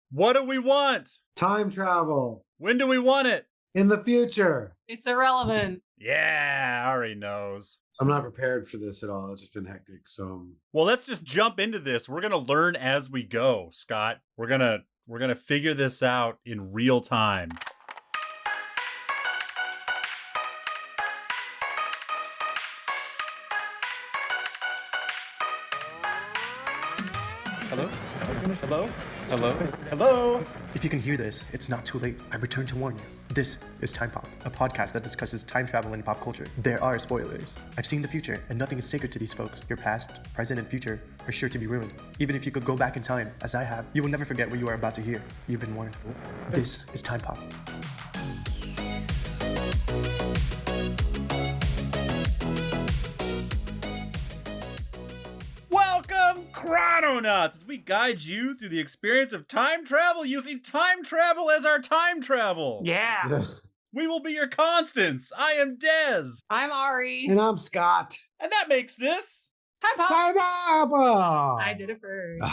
What do we want? Time travel. When do we want it? In the future. It's irrelevant. Yeah, I already knows. I'm not prepared for this at all. It's just been hectic. So Well, let's just jump into this. We're gonna learn as we go, Scott. We're gonna figure this out in real time. Hello? Hello? Hello? Hello? If you can hear this, it's not too late. I return to warn you. This is Time Pop, a podcast that discusses time travel and pop culture. There are spoilers. I've seen the future, and nothing is sacred to these folks. Your past, present, and future are sure to be ruined. Even if you could go back in time, as I have, you will never forget what you are about to hear. You've been warned. This is Time Pop. Welcome, Chrononauts, as we guide you through the experience of time travel using time travel as our time travel. Yeah. We will be your constants. I am Dez. I'm Ari. and I'm Scott. And that makes this Time Pop. Time up. I did it first.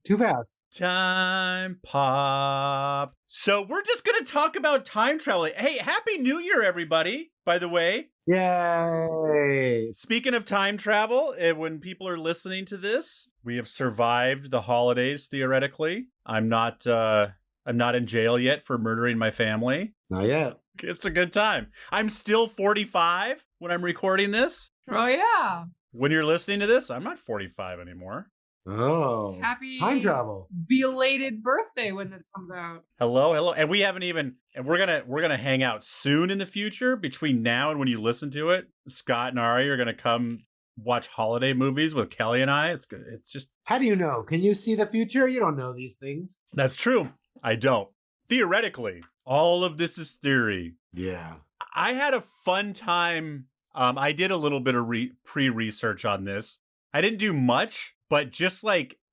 Too fast. Time Pop. So we're just going to talk about time travel. Hey, Happy New Year, everybody, by the way. Yay. Speaking of time travel, when people are listening to this, we have survived the holidays, theoretically. I'm not in jail yet for murdering my family. Not yet. It's a good time. I'm still 45 when I'm recording this. Oh, yeah. When you're listening to this, I'm not 45 anymore. Oh. Happy time travel. belated birthday when this comes out. Hello. And we haven't even, and we're gonna hang out soon in the future. Between now and when you listen to it, Scott and Ari are gonna come watch holiday movies with Kelly and I. It's good. It's just, How do you know? Can you see the future? You don't know these things. that's true. I don't. Theoretically, all of this is theory. Yeah. I had a fun time. I did a little bit of pre-research on this. I didn't do much, but I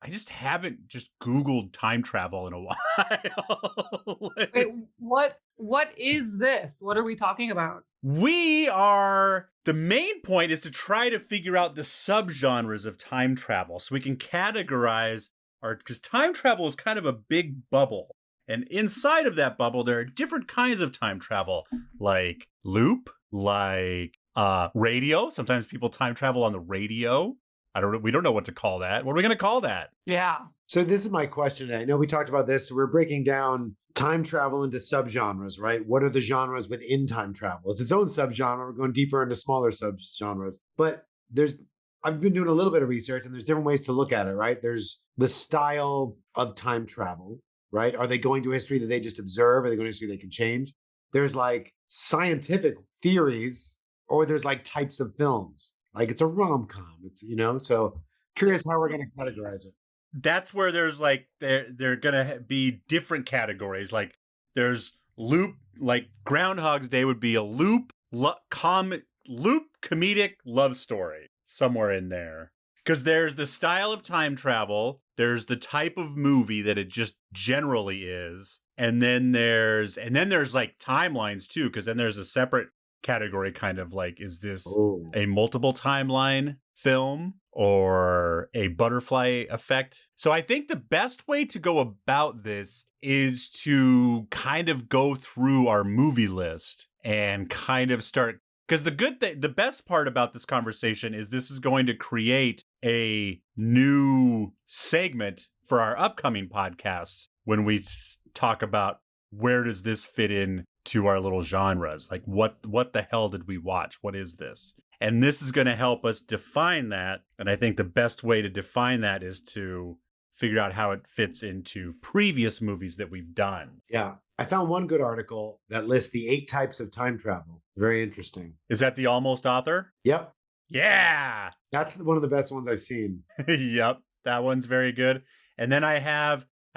just haven't just Googled time travel in a while. Wait, what is this? What are we talking about? The main point is to try to figure out the subgenres of time travel so we can categorize because time travel is kind of a big bubble. And inside of that bubble, there are different kinds of time travel, like loop, like radio. Sometimes people time travel on the radio. We don't know what to call that. What are we going to call that? Yeah. So this is my question. I know we talked about this. So we're breaking down time travel into subgenres, right? What are the genres within time travel? It's its own subgenre. We're going deeper into smaller subgenres. But I've been doing a little bit of research, and there's different ways to look at it, right? There's the style of time travel, right? Are they going to history that they just observe? Are they going to history they can change? There's like scientific theories, or there's like types of films. Like it's a rom-com. It's, so curious how we're going to categorize it. That's where there's like, they're going to be different categories. Like there's loop, like Groundhog's Day would be a loop comedic love story somewhere in there. Because there's the style of time travel. There's the type of movie that it just generally is. And then there's like timelines too. Because then there's a separate category, kind of like, is this a multiple timeline film or a butterfly effect? So I think the best way to go about this is to kind of go through our movie list and kind of start, because the best part about this conversation is this is going to create a new segment for our upcoming podcasts when we talk about where does this fit in to our little genres. Like what the hell did we watch? What is this? And this is going to help us define that. And I think the best way to define that is to figure out how it fits into previous movies that we've done. Yeah. I found one good article that lists the 8 types of time travel. Very interesting. Is that the Almost Author? Yep. Yeah. That's one of the best ones I've seen. Yep. That one's very good. And then I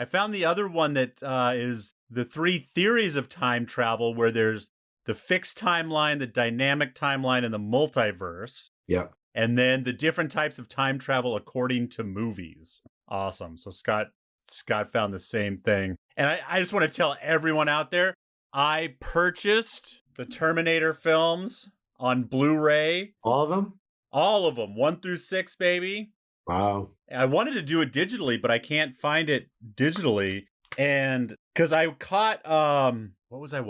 found the other one that is the 3 theories of time travel, where there's the fixed timeline, the dynamic timeline, and the multiverse. Yeah. And then the different types of time travel according to movies. Awesome. So Scott found the same thing. And I just want to tell everyone out there, I purchased the Terminator films on Blu-ray. All of them? All of them. 1 through 6, baby. Wow. I wanted to do it digitally, but I can't find it digitally. And because I caught what was I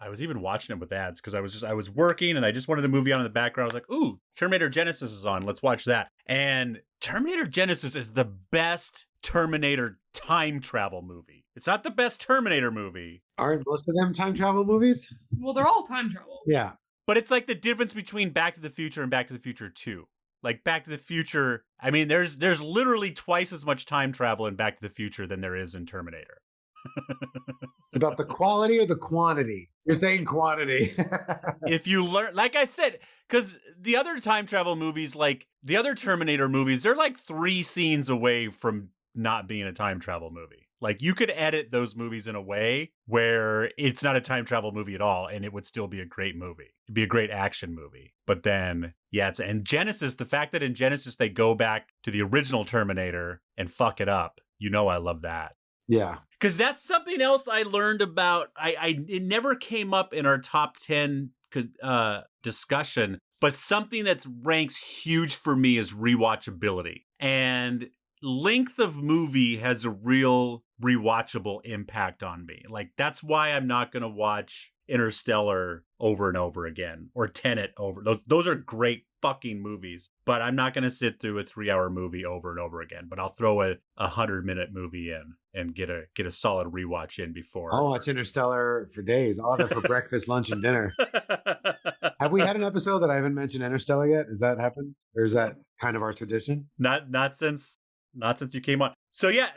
was even watching it with ads because I was working and I just wanted a movie on in the background. I was like, ooh, Terminator Genesis is on. Let's watch that. And Terminator Genesis is the best Terminator time travel movie. It's not the best Terminator movie. Aren't most of them time travel movies? Well, they're all time travel. Yeah. But it's like the difference between Back to the Future and Back to the Future 2. Like Back to the Future, I mean, there's literally twice as much time travel in Back to the Future than there is in Terminator. About the quality or the quantity? You're saying quantity. If you learn, like I said, because the other time travel movies, like the other Terminator movies, they're like 3 scenes away from not being a time travel movie. Like you could edit those movies in a way where it's not a time travel movie at all, and it would still be a great movie. It'd be a great action movie. But then, yeah, and Genesis, the fact that in Genesis they go back to the original Terminator and fuck it up, you know I love that. Yeah. Because that's something else I learned about. It never came up in our top 10 discussion, but something that ranks huge for me is rewatchability. And length of movie has a real rewatchable impact on me. Like, that's why I'm not going to watch Interstellar over and over again or Tenet over. Those are great fucking movies, but I'm not going to sit through a 3-hour movie over and over again. But I'll throw a 100-minute movie in and get a solid rewatch in before. I'll watch Interstellar for days. I'll have it for breakfast, lunch, and dinner. Have we had an episode that I haven't mentioned Interstellar yet? Has that happened? Or is that kind of our tradition? Not since you came on. So yeah,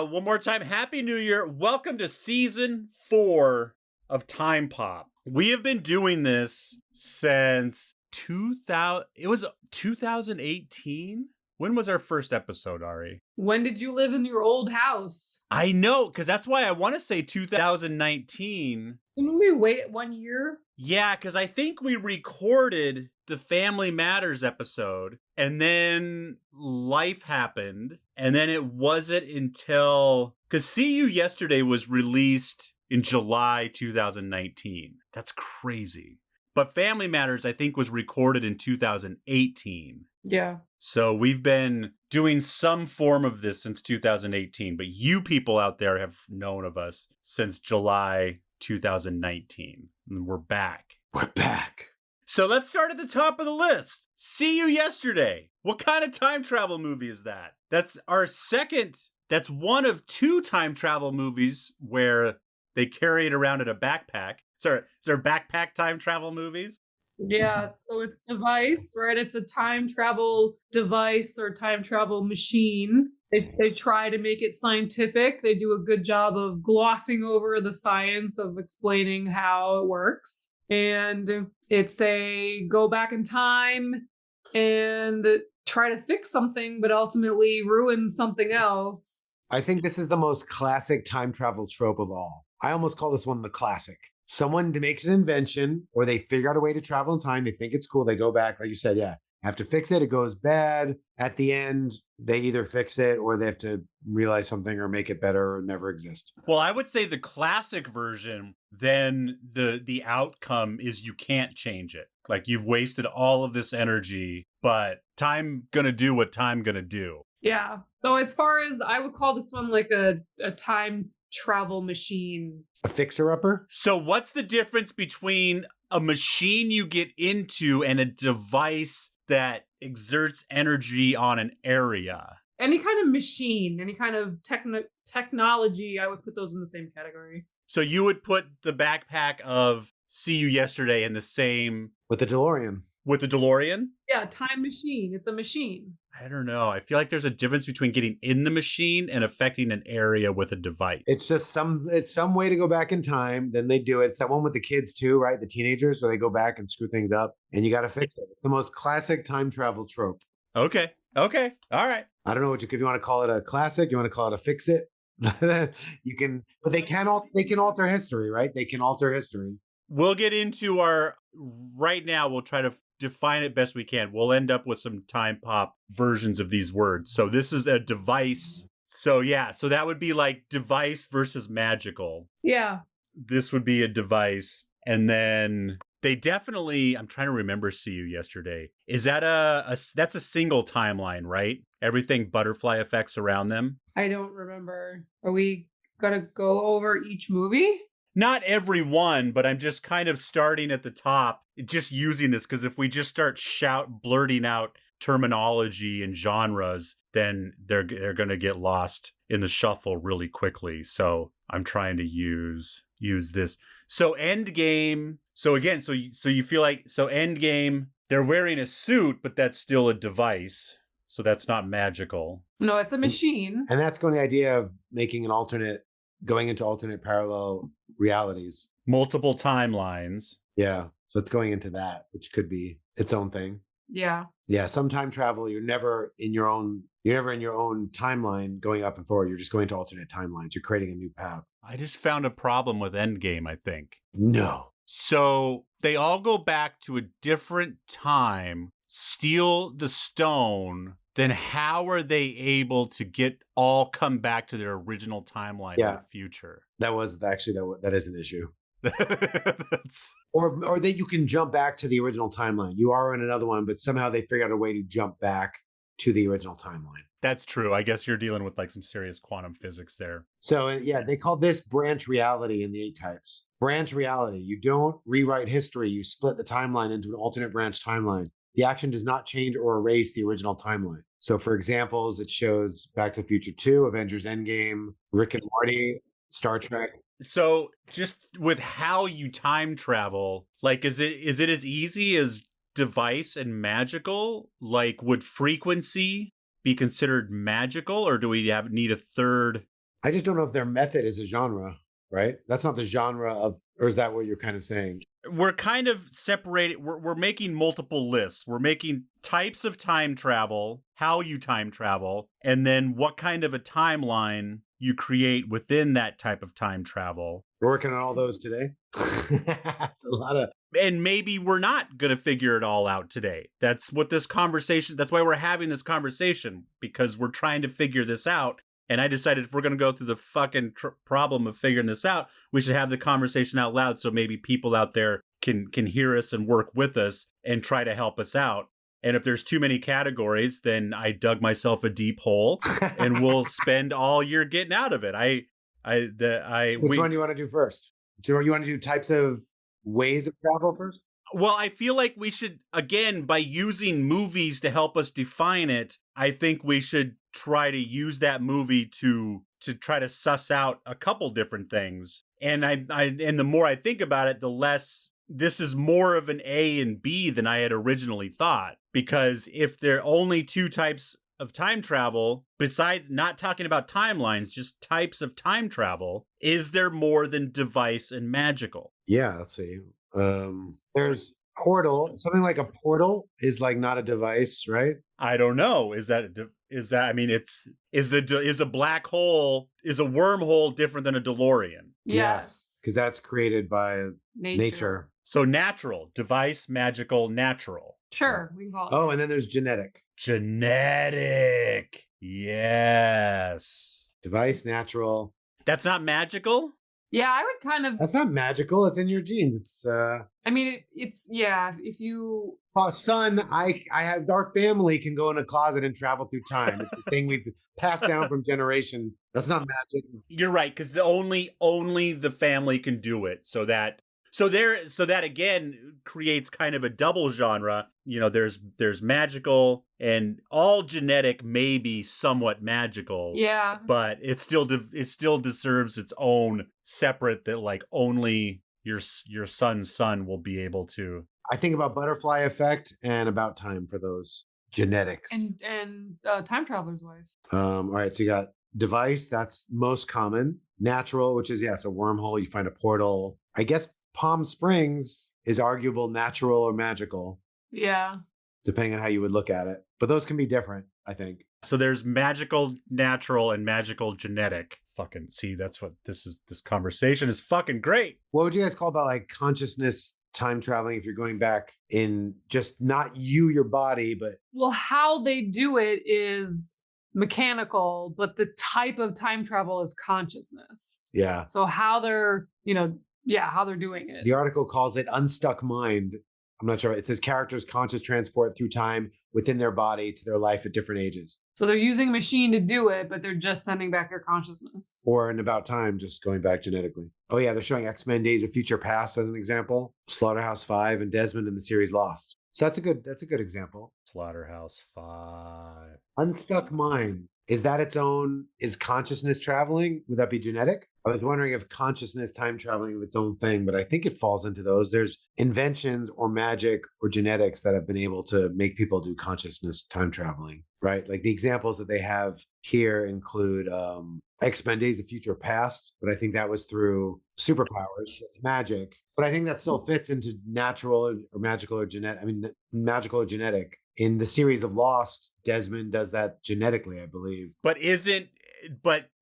one more time, Happy New Year. Welcome to season 4 of Time Pop. We have been doing this since 2000. It was 2018. When was our first episode, Ari? When did you live in your old house? I know, because that's why I want to say 2019. Didn't we wait 1 year? Yeah, because I think we recorded the Family Matters episode, and then life happened, and then it wasn't until... Because See You Yesterday was released in July 2019. That's crazy. But Family Matters, I think, was recorded in 2018. Yeah. So we've been doing some form of this since 2018, but you people out there have known of us since July 2019. And we're back. We're back. So let's start at the top of the list. See You Yesterday. What kind of time travel movie is that? That's our second. That's one of 2 time travel movies where they carry it around in a backpack. Sorry, is there backpack time travel movies? Yeah, so it's device, right? It's a time travel device or time travel machine. They try to make it scientific. They do a good job of glossing over the science of explaining how it works. And it's a go back in time and try to fix something, but ultimately ruin something else. I think this is the most classic time travel trope of all. I almost call this one the classic. Someone makes an invention or they figure out a way to travel in time. They think it's cool. They go back, like you said, yeah, have to fix it. It goes bad. At the end, they either fix it or they have to realize something or make it better or never exist. Well, I would say the classic version, then the outcome is you can't change it. Like you've wasted all of this energy, but time gonna do what time gonna do. Yeah. So as far as I would call this one like a time travel machine. A fixer-upper? So what's the difference between a machine you get into and a device that exerts energy on an area? Any kind of machine, any kind of technology, I would put those in the same category. So you would put the backpack of See You Yesterday in the same... With the DeLorean. With the DeLorean? Yeah, time machine. It's a machine. I don't know. I feel like there's a difference between getting in the machine and affecting an area with a device. It's just some way to go back in time. Then they do it. It's that one with the kids too, right? The teenagers where they go back and screw things up and you got to fix it. It's the most classic time travel trope. Okay. All right. I don't know if you want to call it a classic, you want to call it a fix it. You can, but they can alter history, right? They can alter history. We'll get into right now, we'll try to define it best we can. We'll end up with some time pop versions of these words. So this is a device. So yeah, so that would be like device versus magical. Yeah. This would be a device. And then they definitely, I'm trying to remember See You Yesterday. Is that that's a single timeline, right? Everything butterfly effects around them? I don't remember. Are we gotta go over each movie? Not every one, but I'm just kind of starting at the top, just using this because if we just start blurting out terminology and genres, then they're going to get lost in the shuffle really quickly. So I'm trying to use this. So Endgame. So again, so you feel like Endgame, they're wearing a suit, but that's still a device. So that's not magical. No, it's a machine. And that's going to the idea of making going into alternate parallel realities. Multiple timelines. Yeah. So it's going into that, which could be its own thing. Yeah. Yeah. Some time travel, you're never in your own timeline going up and forward. You're just going to alternate timelines. You're creating a new path. I just found a problem with Endgame, I think. No. So they all go back to a different time, steal the stone. Then how are they able to all come back to their original timeline in the future? That was actually, that is an issue. That's... Or that you can jump back to the original timeline. You are in another one, but somehow they figured out a way to jump back to the original timeline. That's true. I guess you're dealing with like some serious quantum physics there. So yeah, they call this branch reality in the 8 types. Branch reality. You don't rewrite history. You split the timeline into an alternate branch timeline. The action does not change or erase the original timeline. So for examples, it shows Back to the Future 2, Avengers Endgame, Rick and Morty, Star Trek. So just with how you time travel, like, is it as easy as device and magical? Like, would frequency be considered magical, or do we need a third? I just don't know if their method is a genre, right? That's not the genre of, or is that what you're kind of saying? We're kind of separated. We're making multiple lists. We're making types of time travel, how you time travel, and then what kind of a timeline you create within that type of time travel. We're working on all those today. It's a lot of... And maybe we're not going to figure it all out today. That's what this conversation, that's why we're having this conversation, because we're trying to figure this out. And I decided if we're going to go through the fucking problem of figuring this out, we should have the conversation out loud so maybe people out there can hear us and work with us and try to help us out. And if there's too many categories, then I dug myself a deep hole and we'll spend all year getting out of it. Which one do you want to do first? Do you want to do types of ways of travel first? Well, I feel like we should, again, by using movies to help us define it, I think we should try to use that movie to try to suss out a couple different things. And and the more I think about it, the less this is more of an A and B than I had originally thought. Because if there are only 2 types of time travel, besides not talking about timelines, just types of time travel, is there more than device and magical? Yeah, let's see. There's portal. Something like a portal is like not a device, right? I don't know. Is that I mean, is a black hole, is a wormhole different than a DeLorean? Yes. Because that's created by nature. So natural, device, magical, natural. Sure, we can call it. Oh, and then there's genetic. Genetic. Yes. Device, natural. That's not magical? Yeah, I would kind of... That's not magical. It's in your genes. It's I mean, it's yeah, if you... Oh, son, I have, our family can go in a closet and travel through time. It's this thing we've passed down from generation. That's not magic. You're right, because only the family can do it. So that again creates kind of a double genre. You know, there's magical, and all genetic may be somewhat magical. Yeah. But it still deserves its own separate, that like only your son's son will be able to. I think about butterfly effect and about time for those genetics. And time traveler's wife. All right, so you got device, that's most common. Natural, which is a wormhole. You find a portal. I guess Palm Springs is arguable natural or magical. Yeah. Depending on how you would look at it. But those can be different, I think. So there's magical, natural, and magical genetic. Fucking see, that's what this conversation is fucking great. What would you guys call about like consciousness time traveling if you're going back in just not your body, but... Well, how they do it is mechanical, but the type of time travel is consciousness. Yeah. So how they're, how they're doing it. The article calls it unstuck mind. I'm not sure. It says characters conscious transport through time within their body to their life at different ages. So they're using a machine to do it, but they're just sending back their consciousness. Or in about time, just going back genetically. Oh yeah, they're showing X-Men Days of Future Past as an example. Slaughterhouse 5 and Desmond in the series Lost. So that's a good example. Slaughterhouse 5. Unstuck Mind. Is that its own? Is consciousness traveling? Would that be genetic? I was wondering if consciousness time traveling is its own thing, but I think it falls into those. There's inventions or magic or genetics that have been able to make people do consciousness time traveling, right? Like the examples that they have here include X-Men Days of Future Past, but I think that was through superpowers. It's magic, but I think that still fits into natural or magical or genetic. I mean, magical or genetic. In the series of Lost, Desmond does that genetically, I believe. But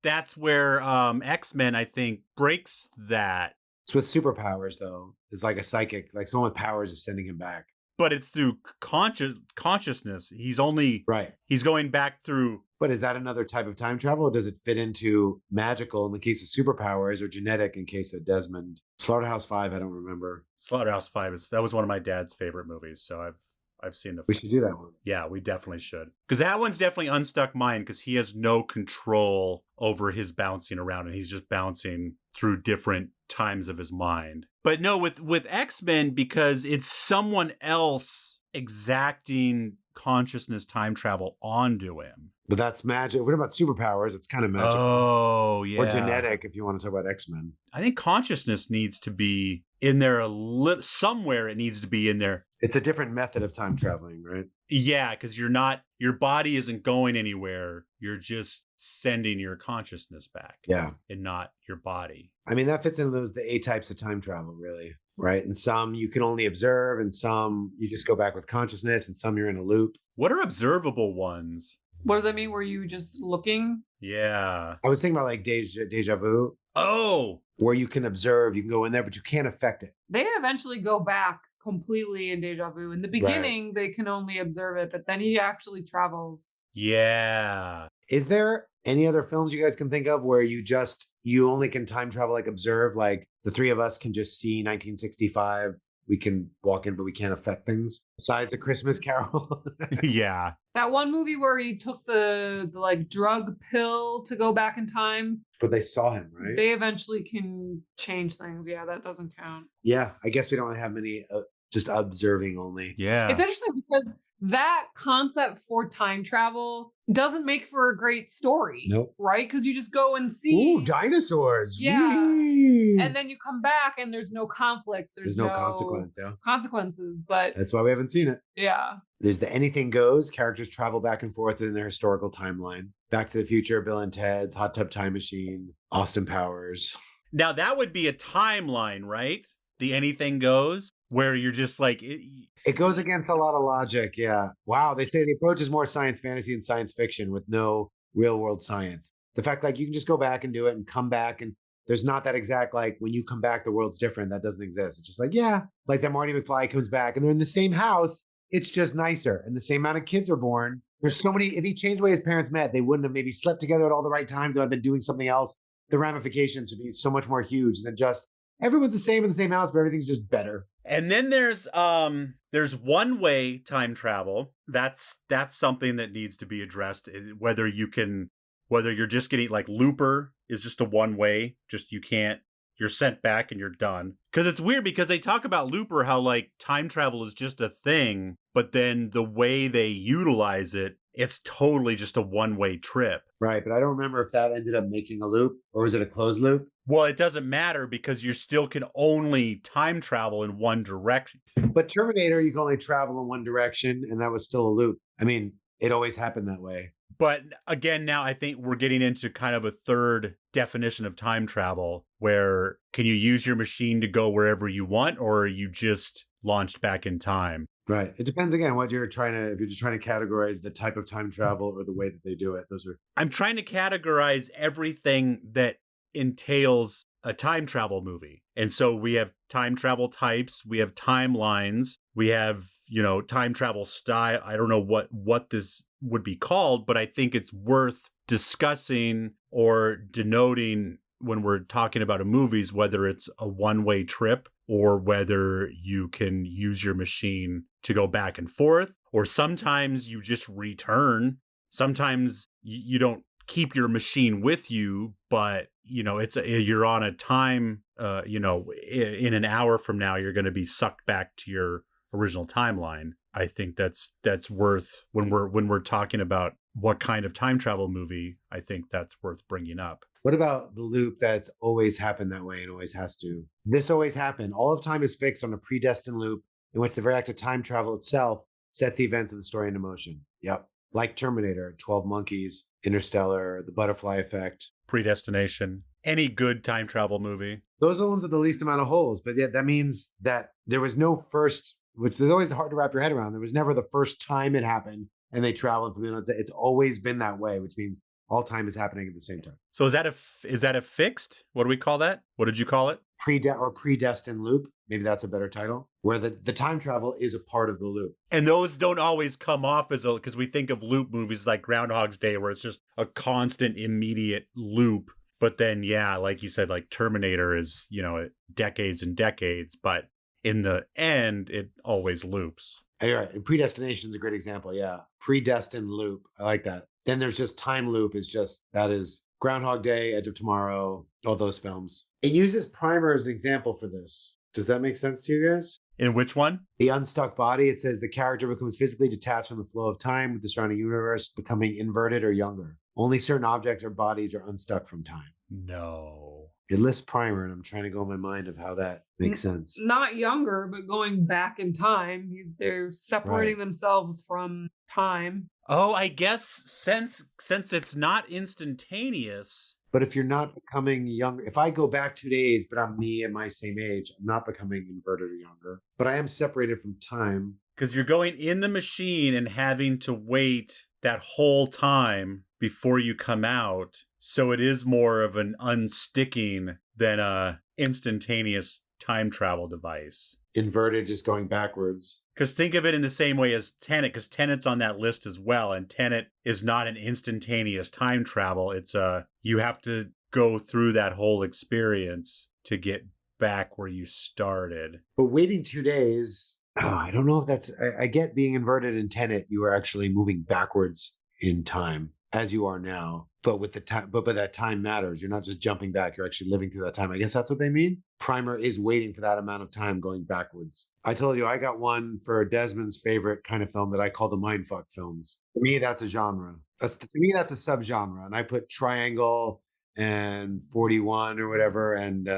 that's where X-Men, I think, breaks that. It's with superpowers, though. It's like a psychic, like someone with powers is sending him back. But it's through consciousness. He's going back through. But is that another type of time travel? Or does it fit into magical in the case of superpowers or genetic in case of Desmond? Slaughterhouse 5, I don't remember. Slaughterhouse 5 that was one of my dad's favorite movies, so I've seen the. We should do that one. Yeah, we definitely should. Because that one's definitely unstuck mind because he has no control over his bouncing around and he's just bouncing through different times of his mind. But no, with X-Men, because it's someone else exacting consciousness time travel onto him. But that's magic. What about superpowers? It's kind of magical. Oh, yeah. Or genetic, if you want to talk about X-Men. I think consciousness needs to be in there somewhere. It needs to be in there. It's a different method of time traveling, right? Yeah, because your body isn't going anywhere. You're just sending your consciousness back. Yeah. And not your body. I mean, that fits into the A types of time travel, really, right? And some you can only observe, and some you just go back with consciousness, and some you're in a loop. What are observable ones? What does that mean? Were you just looking? Yeah. I was thinking about like deja vu. Oh. Where you can observe, you can go in there, but you can't affect it. They eventually go back completely in deja vu. In the beginning, They can only observe it, but then he actually travels. Yeah. Is there any other films you guys can think of where you only can time travel, like observe, like the three of us can just see 1965? We can walk in, but we can't affect things besides A Christmas Carol. Yeah. That one movie where he took the like drug pill to go back in time. But they saw him, right? They eventually can change things. Yeah, that doesn't count. Yeah, I guess we don't have many, just observing only. Yeah. It's interesting because that concept for time travel doesn't make for a great story. Nope. Right? Because you just go and see. Ooh, dinosaurs. Yeah. Whee! And then you come back and there's no conflict. There's no consequence. Yeah. consequences. But That's why we haven't seen it. yeah. There's the anything goes. Characters travel back and forth in their historical timeline. Back to the Future, Bill and Ted's, Hot Tub Time Machine, Austin Powers. Now that would be a timeline, right? The anything goes, where you're just like... It goes against a lot of logic, yeah. Wow, they say the approach is more science fantasy and science fiction with no real world science. The fact like you can just go back and do it and come back and there's not that exact like when you come back the world's different. That doesn't exist. It's just like, yeah, like that Marty McFly comes back and they're in the same house. It's just nicer and the same amount of kids are born. There's so many, if he changed the way his parents met, they wouldn't have maybe slept together at all the right times. They would have been doing something else. The ramifications would be so much more huge than just everyone's the same in the same house, but everything's just better. And then there's one way time travel. That's something that needs to be addressed. Whether you're just getting like Looper is just a one way, just you're sent back and you're done. Because it's weird because they talk about Looper, how like time travel is just a thing, but then the way they utilize it, it's totally just a one-way trip. Right, but I don't remember if that ended up making a loop or was it a closed loop? Well, it doesn't matter because you still can only time travel in one direction. But Terminator, you can only travel in one direction, and that was still a loop. I mean, it always happened that way. But again, now I think we're getting into kind of a third definition of time travel where can you use your machine to go wherever you want, or are you just launched back in time? Right. It depends again what if you're just trying to categorize the type of time travel or the way that they do it. I'm trying to categorize everything that entails a time travel movie. And so we have time travel types, we have timelines, we have, time travel style. I don't know what this would be called, but I think it's worth discussing or denoting when we're talking about a movies, whether it's a one-way trip or whether you can use your machine to go back and forth, or sometimes you just return. Sometimes you don't keep your machine with you, but you're on a time, in an hour from now, you're going to be sucked back to your original timeline. I think that's worth, when we're talking about what kind of time travel movie, I think that's worth bringing up. What about the loop that's always happened that way and always has to? This always happened. All of time is fixed on a predestined loop in which the very act of time travel itself sets the events of the story into motion. Yep. Like Terminator, 12 Monkeys, Interstellar, The Butterfly Effect. Predestination. Any good time travel movie. Those are the ones with the least amount of holes. But yet that means that there was no first, which is always hard to wrap your head around. There was never the first time it happened and they traveled from it's always been that way, which means all time is happening at the same time. So is that a fixed? What do we call that? What did you call it? Predestined loop. Maybe that's a better title, where the time travel is a part of the loop. And those don't always come off as because we think of loop movies like Groundhog's Day, where it's just a constant, immediate loop. But then, yeah, like you said, like Terminator is, decades and decades, but in the end, it always loops. You're right. And Predestination is a great example. Yeah. Predestined loop. I like that. Then there's just time loop that is Groundhog Day, Edge of Tomorrow, all those films. It uses Primer as an example for this. Does that make sense to you guys? In which one? The Unstuck Body. It says the character becomes physically detached from the flow of time with the surrounding universe, becoming inverted or younger. Only certain objects or bodies are unstuck from time. No. It lists Primer, and I'm trying to go in my mind of how that makes sense. Not younger, but going back in time. They're separating themselves from time. Oh, I guess since it's not instantaneous. But if you're not becoming younger, if I go back 2 days, but I'm me at my same age, I'm not becoming inverted or younger, but I am separated from time. Because you're going in the machine and having to wait that whole time before you come out. So it is more of an unsticking than a instantaneous time travel device. Inverted, just going backwards. Because think of it in the same way as Tenet, because Tenet's on that list as well. And Tenet is not an instantaneous time travel. It's you have to go through that whole experience to get back where you started. But waiting 2 days, I don't know if that's, I get being inverted in Tenet, you are actually moving backwards in time as you are now. But with the time, but that time matters. You're not just jumping back. You're actually living through that time. I guess that's what they mean. Primer is waiting for that amount of time going backwards. I told you I got one for Desmond's favorite kind of film that I call the mindfuck films. To me, that's a genre. To me, that's a subgenre. And I put Triangle and 41 or whatever. And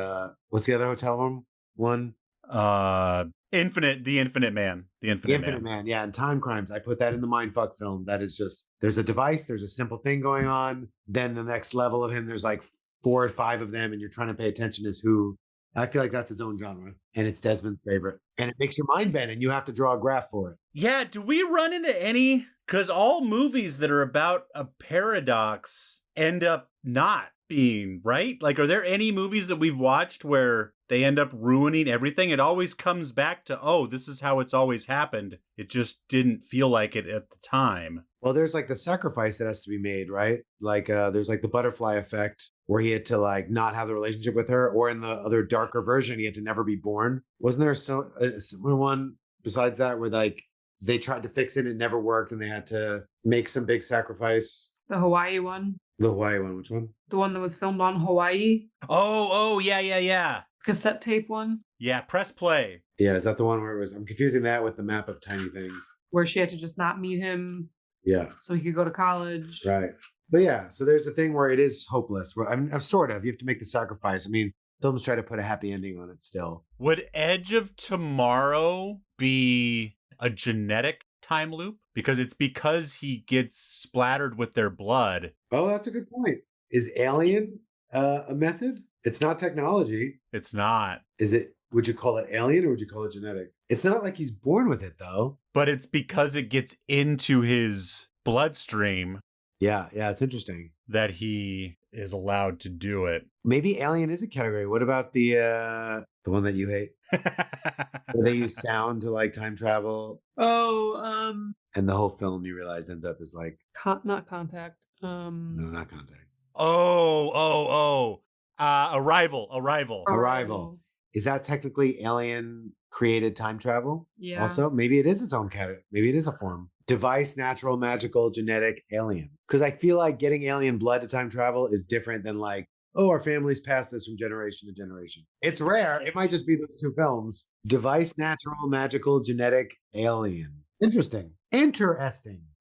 what's the other hotel room one? The Infinite Man. The Infinite Man. Yeah. And Time Crimes. I put that in the mindfuck film. That is just, there's a device, there's a simple thing going on. Then the next level of him, there's like 4 or 5 of them, and you're trying to pay attention as who. I feel like that's his own genre, and it's Desmond's favorite. And it makes your mind bend, and you have to draw a graph for it. Yeah, do we run into any? Because all movies that are about a paradox end up not being, right? Like, are there any movies that we've watched where they end up ruining everything? It always comes back to, oh, this is how it's always happened. It just didn't feel like it at the time. Well, there's like the sacrifice that has to be made, right? Like there's like the Butterfly Effect where he had to like not have the relationship with her, or in the other darker version, he had to never be born. Wasn't there a similar one besides that where like they tried to fix it, it never worked, and they had to make some big sacrifice? The Hawaii one. The Hawaii one, which one? The one that was filmed on Hawaii. Oh, yeah. Cassette tape one. Yeah, press play. Yeah, is that the one where it was? I'm confusing that with the map of tiny things. Where she had to just not meet him. Yeah. So he could go to college. Right. But yeah, so there's the thing where it is hopeless. Where I'm sort of, you have to make the sacrifice. I mean, films try to put a happy ending on it still. Would Edge of Tomorrow be a genetic time loop? Because he gets splattered with their blood. Oh, that's a good point. Is Alien a method? It's not technology. It's not. Is it? Would you call it alien or would you call it genetic? It's not like he's born with it, though. But it's because it gets into his bloodstream. Yeah, it's interesting. That he is allowed to do it. Maybe alien is a category. What about the one that you hate? Where they use sound to like time travel. Oh, and the whole film you realize ends up as like not Contact. No, not Contact. Oh. Arrival. Is that technically alien created time travel? Yeah. Also, maybe it is its own category. Maybe it is a form. Device, natural, magical, genetic, alien. Because I feel like getting alien blood to time travel is different than like, oh, our families pass this from generation to generation. It's rare. It might just be those two films. Device, natural, magical, genetic, alien. Interesting.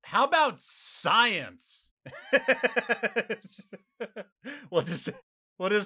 How about science? we'll just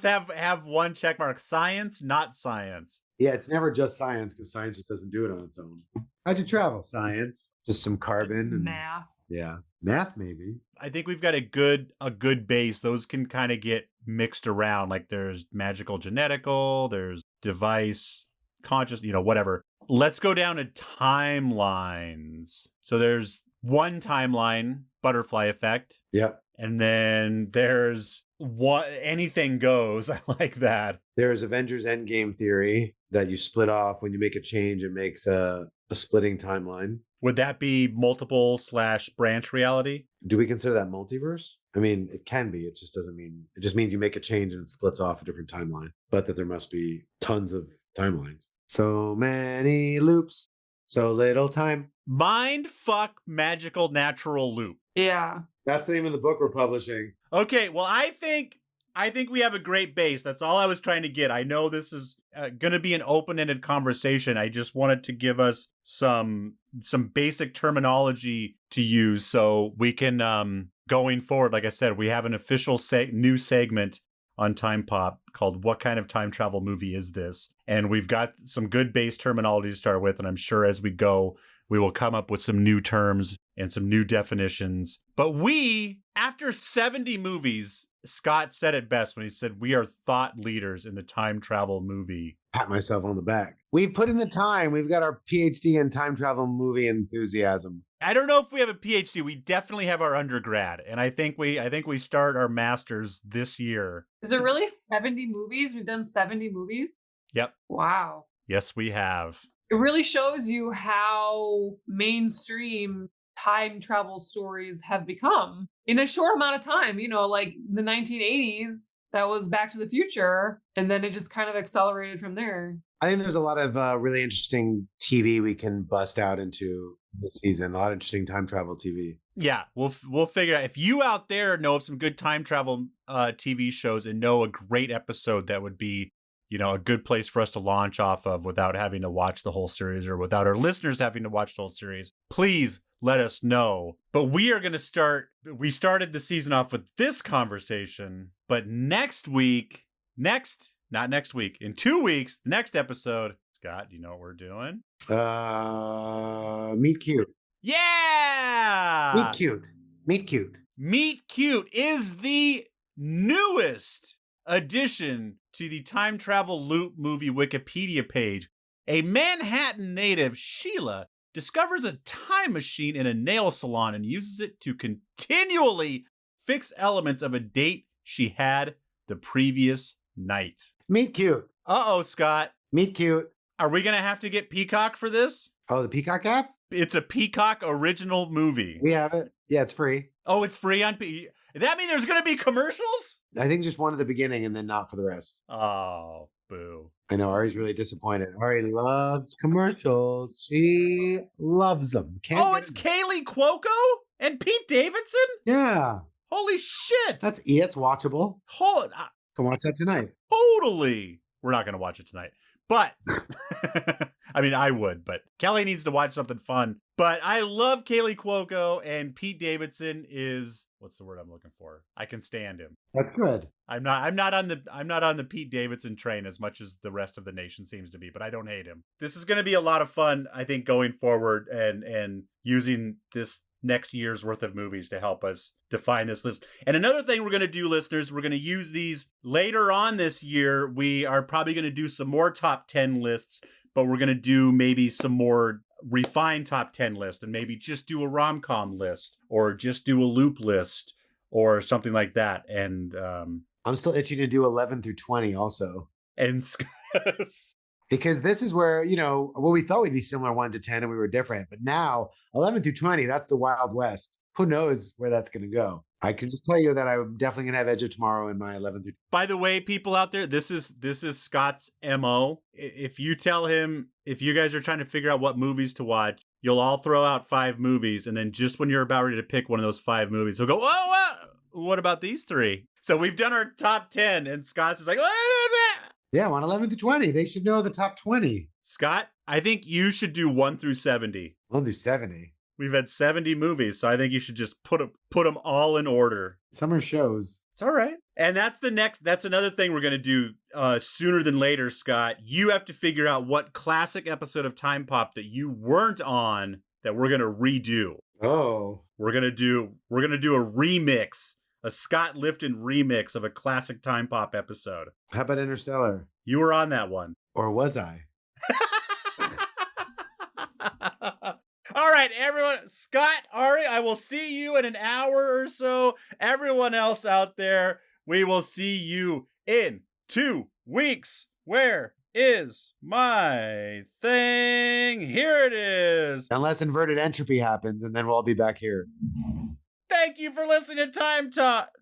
have one check mark. Science, not science. Yeah, it's never just science because science just doesn't do it on its own. How'd you travel? Science. Just some carbon and Math. Yeah. Math, maybe. I think we've got a good base. Those can kind of get mixed around. Like there's magical genetical, there's device, conscious, whatever. Let's go down to timelines. So there's one timeline, butterfly effect. Yep. And then there's anything goes. I like that. There's Avengers Endgame theory that you split off when you make a change, it makes a splitting timeline. Would that be multiple / branch reality? Do we consider that multiverse? I mean, it can be. It just means you make a change and it splits off a different timeline, but that there must be tons of timelines. So many loops, so little time. Mind fuck magical natural loop. Yeah. That's the name of the book we're publishing. Okay, well, I think we have a great base. That's all I was trying to get. I know this is going to be an open-ended conversation. I just wanted to give us some basic terminology to use so we can, going forward, like I said, we have an official new segment on Time Pop called What Kind of Time Travel Movie Is This? And we've got some good base terminology to start with, and I'm sure as we go, we will come up with some new terms and some new definitions. But after 70 movies, Scott said it best when he said, we are thought leaders in the time travel movie. Pat myself on the back. We've put in the time. We've got our PhD in time travel movie enthusiasm. I don't know if we have a PhD. We definitely have our undergrad. And I think we start our masters this year. Is it really 70 movies? We've done 70 movies? Yep. Wow. Yes, we have. It really shows you how mainstream time travel stories have become in a short amount of time. Like the 1980s, that was Back to the Future, and then it just kind of accelerated from there. I think there's a lot of really interesting TV we can bust out into this season. A lot of interesting time travel TV. Yeah, we'll figure out. If you out there know of some good time travel TV shows and know a great episode that would be, a good place for us to launch off of without having to watch the whole series or without our listeners having to watch the whole series, please let us know. But we are going to we started the season off with this conversation, but in 2 weeks, the next episode, Scott, do you know what we're doing? Meet Cute. Yeah! Meet Cute. Meet Cute is the newest addition to the Time Travel Loop movie Wikipedia page. A Manhattan native, Sheila, discovers a time machine in a nail salon and uses it to continually fix elements of a date she had the previous night. Meet Cute. Uh-oh, Scott. Meet Cute. Are we going to have to get Peacock for this? Oh, the Peacock app? It's a Peacock original movie. We have it. Yeah, it's free. Oh, it's free on Peacock. That mean there's going to be commercials? I think just one at the beginning and then not for the rest. Oh, boo. I know Ari's really disappointed. Ari loves commercials. She loves them. It's Kaylee Cuoco and Pete Davidson? Yeah. Holy shit. It's watchable. Can watch that tonight. Totally. We're not going to watch it tonight. But, I mean, I would, but Kelly needs to watch something fun. But I love Kaylee Cuoco, and Pete Davidson is, what's the word I'm looking for? I can stand him. That's good. I'm not on the Pete Davidson train as much as the rest of the nation seems to be, but I don't hate him. This is going to be a lot of fun, I think, going forward and using this next year's worth of movies to help us define this list. And another thing we're going to do, listeners, we're going to use these later on this year. We are probably going to do some more top 10 lists, but we're going to do maybe some more refined top 10 list and maybe just do a rom-com list or just do a loop list or something like that. And I'm still itching to do 11 through 20 also. And because this is where, we thought we'd be similar 1 to 10 and we were different. But now 11 through 20, that's the Wild West. Who knows where that's going to go? I can just tell you that I'm definitely going to have Edge of Tomorrow in my 11 through. By the way, people out there, this is Scott's MO. If you tell him, if you guys are trying to figure out what movies to watch, you'll all throw out 5 movies, and then just when you're about ready to pick one of those 5 movies, he'll go, "Oh, what about these 3?" So we've done our top 10, and Scott's just like, Yeah, on 11 to 20. They should know the top 20. Scott, I think you should do 1 through 70. I'll do 70. We've had 70 movies, so I think you should just put them all in order. Summer shows. It's all right. And that's another thing we're going to do sooner than later, Scott. You have to figure out what classic episode of Time Pop that you weren't on that we're going to redo. Oh. We're going to do a remix, a Scott Lifton remix of a classic Time Pop episode. How about Interstellar? You were on that one. Or was I? All right, everyone. Scott, Ari, I will see you in an hour or so. Everyone else out there, we will see you in 2 weeks. Where is my thing? Here it is. Unless inverted entropy happens, and then we'll all be back here. Thank you for listening to Time Top.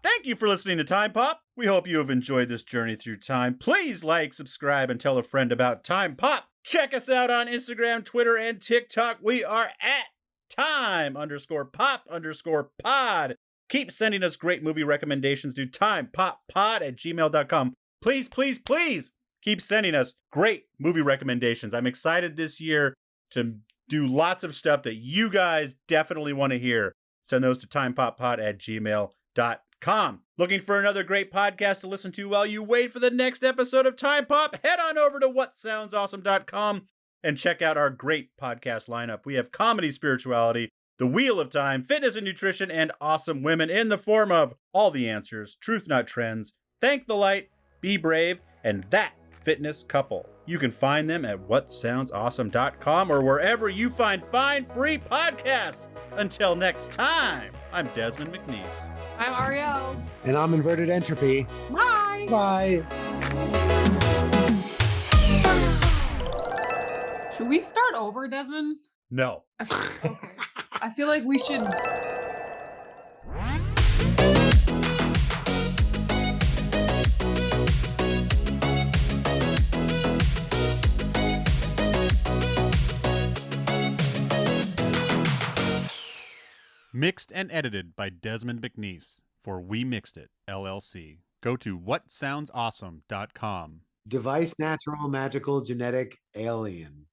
Thank you for listening to Time Pop. We hope you have enjoyed this journey through time. Please like, subscribe, and tell a friend about Time Pop. Check us out on Instagram, Twitter, and TikTok. We are at time_pop_pod. Keep sending us great movie recommendations to timepoppod@gmail.com. Please, please, please keep sending us great movie recommendations. I'm excited this year to do lots of stuff that you guys definitely want to hear. Send those to timepoppod@gmail.com. Looking for another great podcast to listen to while you wait for the next episode of Time Pop? Head on over to whatsoundsawesome.com and check out our great podcast lineup. We have comedy, spirituality, the Wheel of Time, fitness and nutrition, and awesome women in the form of All the Answers, Truth Not Trends, Thank the Light, Be Brave, and That Fitness Couple. You can find them at whatsoundsawesome.com or wherever you find fine free podcasts. Until next time, I'm Desmond McNeese. I'm Ariel. And I'm inverted entropy. Bye. Bye. Should we start over, Desmond? No. Okay. I feel like we should. Mixed and edited by Desmond McNeese for We Mixed It, LLC. Go to whatsoundsawesome.com. Device, natural, magical, genetic, alien.